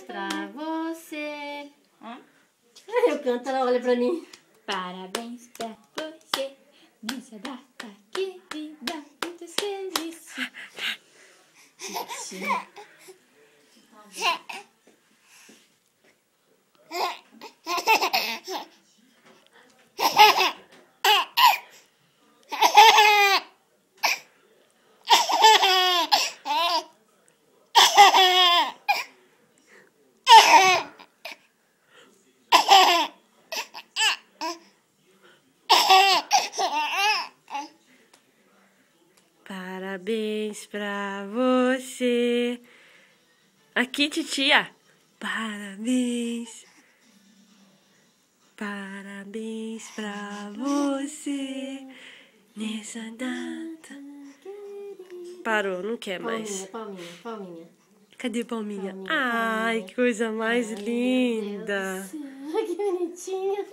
pra você. Eu canto, ela olha pra mim. Parabéns pra você nessa data querida, muitas felicidades. Parabéns pra você. Aqui, titia. Parabéns. Parabéns pra você nessa data. Parou, não quer mais. Palminha. Cadê Palminha? Palminha, Ai, palminha. que coisa mais linda. Que bonitinha.